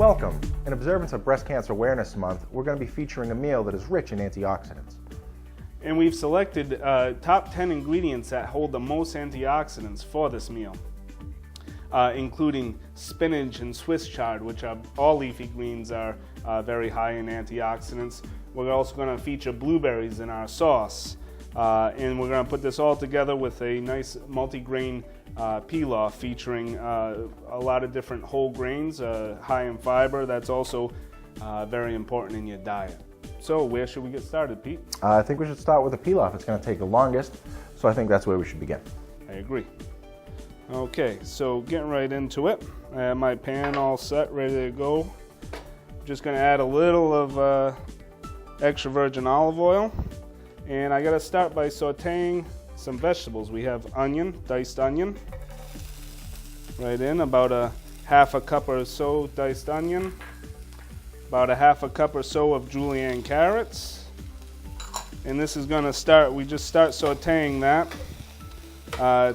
Welcome. In observance of Breast Cancer Awareness Month, we're going to be featuring a meal that is rich in antioxidants. And we've selected top 10 ingredients that hold the most antioxidants for this meal, including spinach and Swiss chard, which are all leafy greens are very high in antioxidants. We're also going to feature blueberries in our sauce, and we're going to put this all together with a nice multi-grain pilaf featuring a lot of different whole grains, high in fiber. That's also very important in your diet. So where should we get started, Pete? I think we should start with the pilaf. It's going to take the longest, so I think that's where we should begin. I agree. Okay, so getting right into it. I have my pan all set, ready to go. Just going to add a little of extra virgin olive oil, and I got to start by sauteing some vegetables. We have onion, diced onion, right in, about a half a cup or so diced onion, about a half a cup or so of julienne carrots, and this is going to start, we just start sauteing that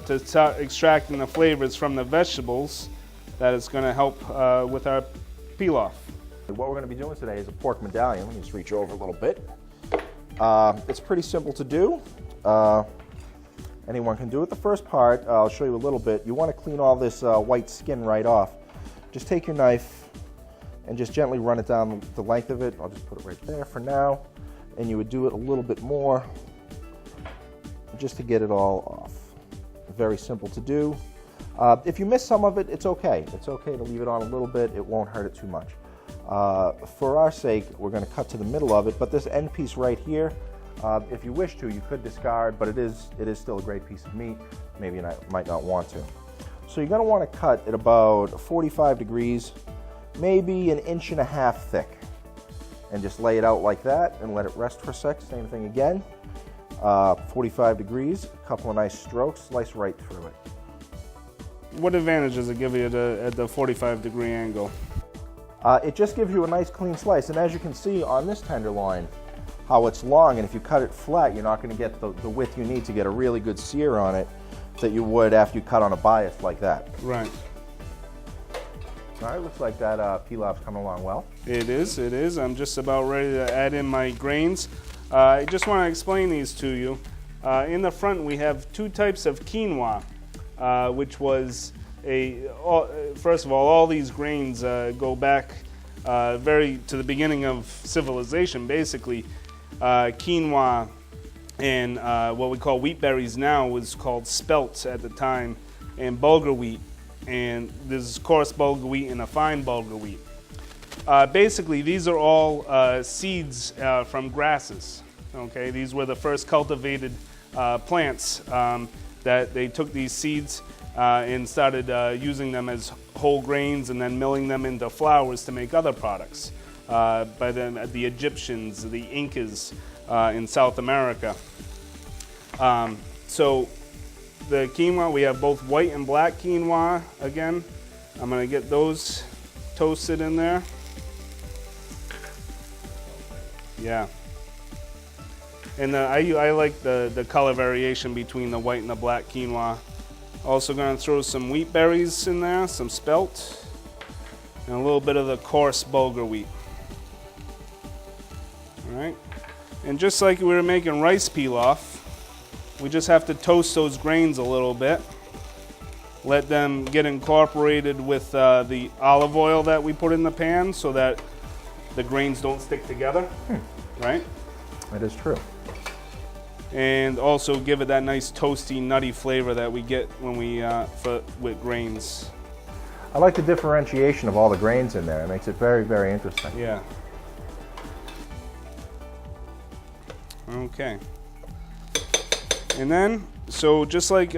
to start extracting the flavors from the vegetables that is going to help with our pilaf. What we're going to be doing today is a pork medallion. Let me just reach over a little bit. It's pretty simple to do. Anyone can do it. The first part, I'll show you a little bit. You want to clean all this white skin right off. Just take your knife and just gently run it down the length of it. I'll just put it right there for now. And you would do it a little bit more just to get it all off. Very simple to do. If you miss some of it, it's okay. It's okay to leave it on a little bit. It won't hurt it too much. For our sake, we're going to cut to the middle of it, but this end piece right here, if you wish to, you could discard, but it is still a great piece of meat. Maybe you might not want to. So you're going to want to cut at about 45 degrees, maybe 1.5 inches thick, and just lay it out like that and let it rest for a sec. Same thing again. 45 degrees, a couple of nice strokes, slice right through it. What advantage does it give you at the 45-degree angle? It just gives you a nice clean slice, and as you can see on this tenderloin, how it's long, and if you cut it flat, you're not going to get the width you need to get a really good sear on it that you would after you cut on a bias like that. Right. All right, looks like that pilaf's coming along well. It is. I'm just about ready to add in my grains. I just want to explain these to you. In the front, we have two types of quinoa, which was first of all these grains go back to the beginning of civilization, basically. Quinoa and what we call wheat berries now was called spelt at the time, and bulgur wheat, and there's coarse bulgur wheat and a fine bulgur wheat. Basically, these are all seeds from grasses. Okay, these were the first cultivated plants that they took these seeds and started using them as whole grains and then milling them into flours to make other products. By then, the Egyptians, the Incas in South America. So the quinoa, we have both white and black quinoa again. I'm going to get those toasted in there. Yeah. And I like the color variation between the white and the black quinoa. Also going to throw some wheat berries in there, some spelt, and a little bit of the coarse bulgur wheat. All right. And just like we were making rice pilaf, we just have to toast those grains a little bit. Let them get incorporated with the olive oil that we put in the pan so that the grains don't stick together, right? That is true. And also give it that nice toasty, nutty flavor that we get when we with grains. I like the differentiation of all the grains in there. It makes it very, very interesting. Yeah. Okay. And then, so just like,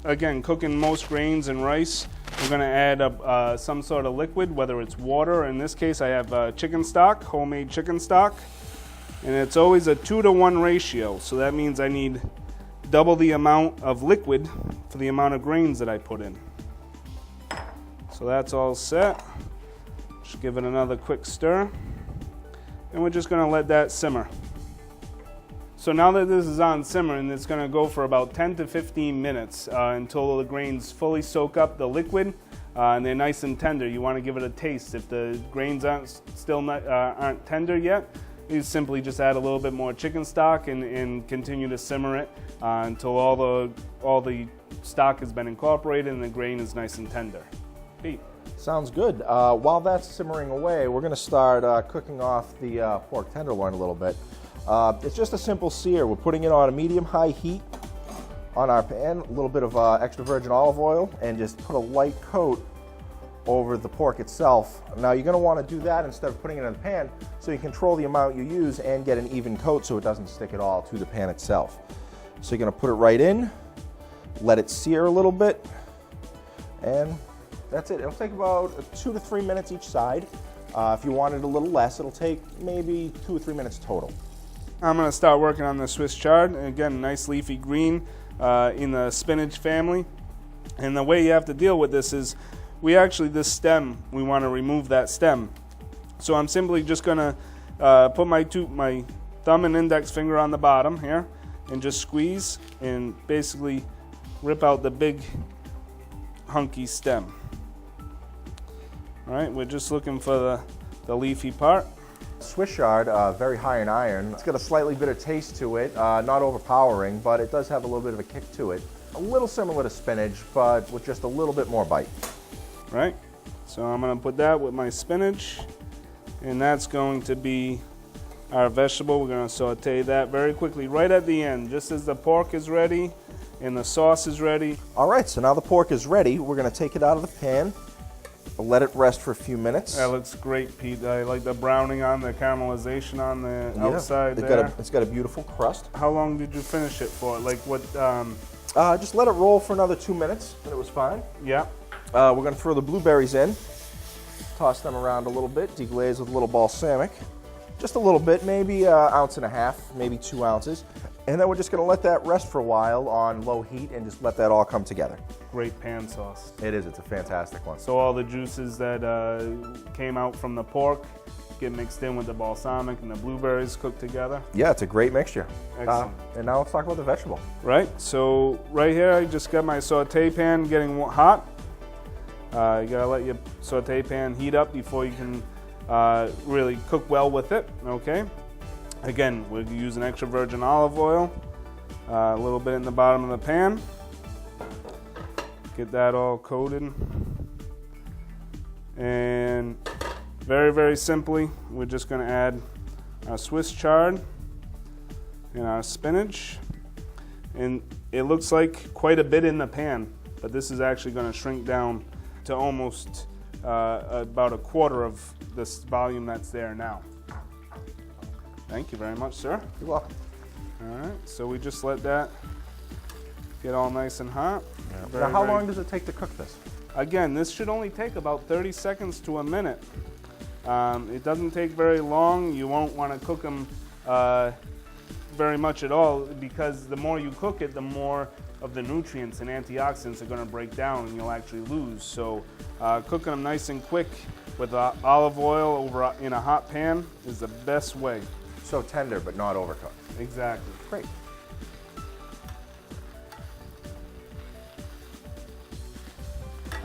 again, cooking most grains and rice, we're going to add some sort of liquid, whether it's water. In this case, I have chicken stock, homemade chicken stock. And it's always a 2-to-1 ratio. So that means I need double the amount of liquid for the amount of grains that I put in. So that's all set. Just give it another quick stir. And we're just going to let that simmer. So now that this is on simmering, it's going to go for about 10 to 15 minutes until the grains fully soak up the liquid and they're nice and tender. You want to give it a taste. If the grains aren't tender yet, you simply just add a little bit more chicken stock and continue to simmer it until all the stock has been incorporated and the grain is nice and tender. Pete. Sounds good. While that's simmering away, we're going to start cooking off the pork tenderloin a little bit. It's just a simple sear. We're putting it on a medium-high heat on our pan, a little bit of extra virgin olive oil, and just put a light coat over the pork itself. Now you're going to want to do that instead of putting it in the pan so you control the amount you use and get an even coat so it doesn't stick at all to the pan itself. So you're going to put it right in, let it sear a little bit, and that's it. It'll take about 2 to 3 minutes each side. If you want it a little less, it'll take maybe 2 or 3 minutes total. I'm going to start working on the Swiss chard. Again, nice leafy green in the spinach family. And the way you have to deal with this is this stem, we want to remove that stem. So I'm simply just going to put my thumb and index finger on the bottom here and just squeeze and basically rip out the big hunky stem. All right, we're just looking for the leafy part. Swiss chard, very high in iron. It's got a slightly bitter taste to it, not overpowering, but it does have a little bit of a kick to it. A little similar to spinach, but with just a little bit more bite. Right, so I'm going to put that with my spinach, and that's going to be our vegetable. We're going to saute that very quickly right at the end, just as the pork is ready and the sauce is ready. All right, so now the pork is ready. We're going to take it out of the pan, let it rest for a few minutes. That looks great, Pete. I like the browning on the caramelization on the outside there. It's got a beautiful crust. How long did you finish it for? Like what? Just let it roll for another 2 minutes, and it was fine. Yeah. We're going to throw the blueberries in, toss them around a little bit, deglaze with a little balsamic. Just a little bit, maybe an ounce and a half, maybe 2 ounces. And then we're just going to let that rest for a while on low heat and just let that all come together. Great pan sauce. It is. It's a fantastic one. So all the juices that came out from the pork get mixed in with the balsamic and the blueberries cooked together. Yeah, it's a great mixture. Excellent. And now let's talk about the vegetable. Right. So right here, I just got my saute pan getting hot. You gotta let your saute pan heat up before you can really cook well with it. Okay. Again, we're using extra virgin olive oil, a little bit in the bottom of the pan. Get that all coated. And very, very simply, we're just going to add our Swiss chard and our spinach. And it looks like quite a bit in the pan, but this is actually going to shrink down to almost about a quarter of this volume that's there now. Thank you very much, sir. You're welcome. All right, so we just let that get all nice and hot. Yeah. Now, how long does it take to cook this? Again, this should only take about 30 seconds to a minute. It doesn't take very long. You won't want to cook them very much at all, because the more you cook it, the more of the nutrients and antioxidants are going to break down and you'll actually lose. So cooking them nice and quick with olive oil over in a hot pan is the best way. So tender, but not overcooked. Exactly. Great.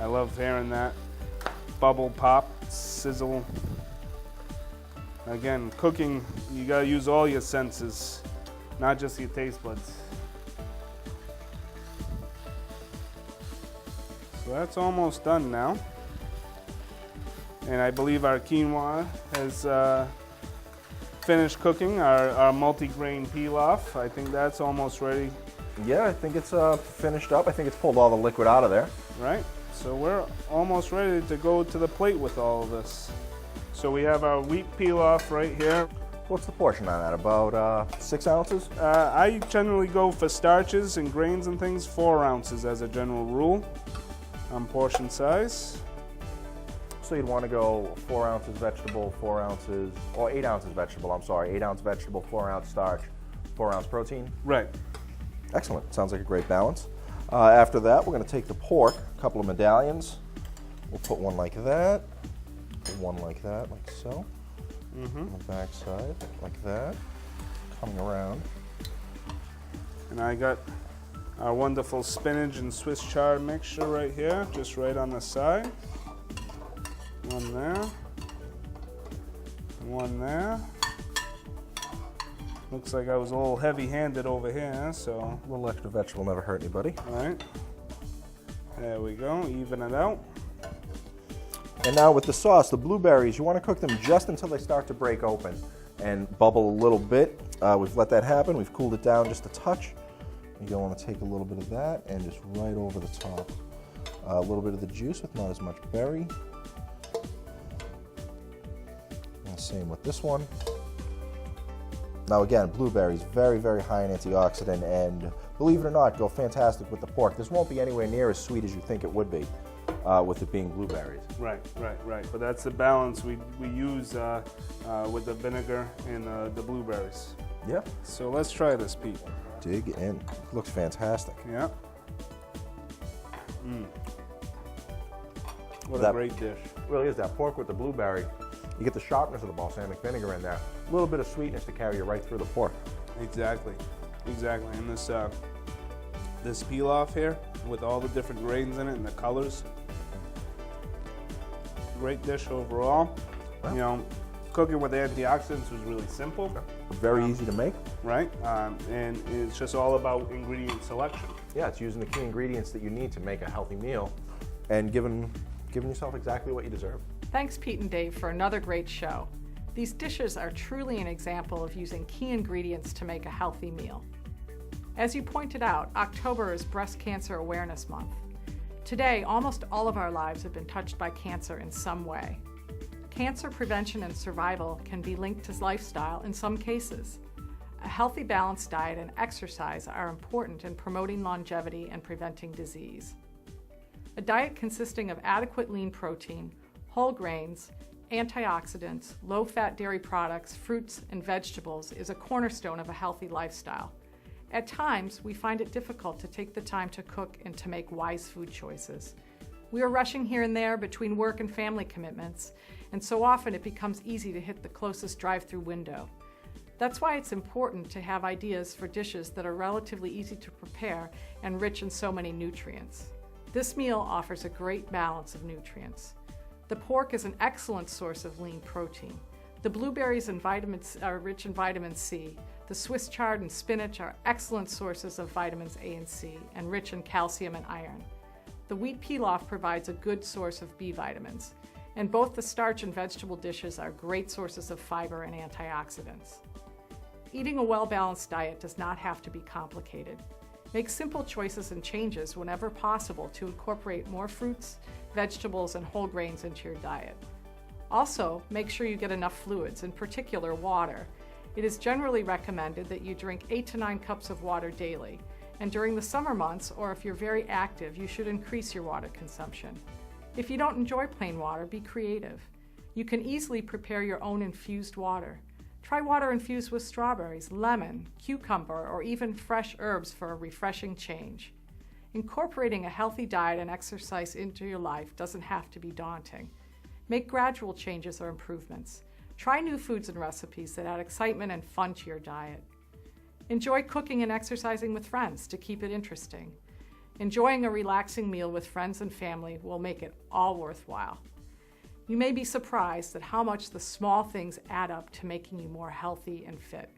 I love hearing that bubble pop, sizzle. Again, cooking, you gotta use all your senses, not just your taste buds. So that's almost done now. And I believe our quinoa has finished cooking, our multi-grain pilaf. I think that's almost ready. Yeah, I think it's finished up. I think it's pulled all the liquid out of there. Right, so we're almost ready to go to the plate with all of this. So we have our wheat pilaf right here. What's the portion on that? About 6 ounces? I generally go for starches and grains and things, 4 ounces as a general rule on portion size. So you'd want to go 4 ounces vegetable, 4 ounces, or 8 ounces vegetable, I'm sorry, 8 ounce vegetable, 4 ounce starch, 4 ounce protein. Right. Excellent, sounds like a great balance. After that, we're going to take the pork, a couple of medallions. We'll put one like that, put one like that, like so. On the back side, like that, coming around. And I got our wonderful spinach and Swiss chard mixture right here, just right on the side. One there. One there. Looks like I was a little heavy-handed over here, so. A little extra vegetable never hurt anybody. All right. There we go, even it out. And now with the sauce, the blueberries, you want to cook them just until they start to break open and bubble a little bit. We've let that happen. We've cooled it down just a touch. You're going to want to take a little bit of that and just right over the top. A little bit of the juice with not as much berry. And same with this one. Now again, blueberries, very, very high in antioxidant, and believe it or not, go fantastic with the pork. This won't be anywhere near as sweet as you think it would be with it being blueberries. Right. But that's the balance we use with the vinegar and the blueberries. Yeah. So let's try this, Pete. Dig in. Looks fantastic. Yeah. What a great dish. Really is that pork with the blueberry. You get the sharpness of the balsamic vinegar in there. A little bit of sweetness to carry you right through the pork. Exactly. And this pilaf here with all the different grains in it and the colors. Great dish overall. Wow. You know, cooking with antioxidants was really simple. Very easy to make. Right, and it's just all about ingredient selection. Yeah, it's using the key ingredients that you need to make a healthy meal and giving yourself exactly what you deserve. Thanks, Pete and Dave, for another great show. These dishes are truly an example of using key ingredients to make a healthy meal. As you pointed out, October is Breast Cancer Awareness Month. Today, almost all of our lives have been touched by cancer in some way. Cancer prevention and survival can be linked to lifestyle in some cases. A healthy, balanced diet and exercise are important in promoting longevity and preventing disease. A diet consisting of adequate lean protein, whole grains, antioxidants, low-fat dairy products, fruits, and vegetables is a cornerstone of a healthy lifestyle. At times, we find it difficult to take the time to cook and to make wise food choices. We are rushing here and there between work and family commitments, and so often it becomes easy to hit the closest drive-through window. That's why it's important to have ideas for dishes that are relatively easy to prepare and rich in so many nutrients. This meal offers a great balance of nutrients. The pork is an excellent source of lean protein. The blueberries and vitamins are rich in vitamin C. The Swiss chard and spinach are excellent sources of vitamins A and C and rich in calcium and iron. The wheat pilaf provides a good source of B vitamins. And both the starch and vegetable dishes are great sources of fiber and antioxidants. Eating a well-balanced diet does not have to be complicated. Make simple choices and changes whenever possible to incorporate more fruits, vegetables, and whole grains into your diet. Also, make sure you get enough fluids, in particular water. It is generally recommended that you drink 8 to 9 cups of water daily, and during the summer months, or if you're very active, you should increase your water consumption. If you don't enjoy plain water, be creative. You can easily prepare your own infused water. Try water infused with strawberries, lemon, cucumber, or even fresh herbs for a refreshing change. Incorporating a healthy diet and exercise into your life doesn't have to be daunting. Make gradual changes or improvements. Try new foods and recipes that add excitement and fun to your diet. Enjoy cooking and exercising with friends to keep it interesting. Enjoying a relaxing meal with friends and family will make it all worthwhile. You may be surprised at how much the small things add up to making you more healthy and fit.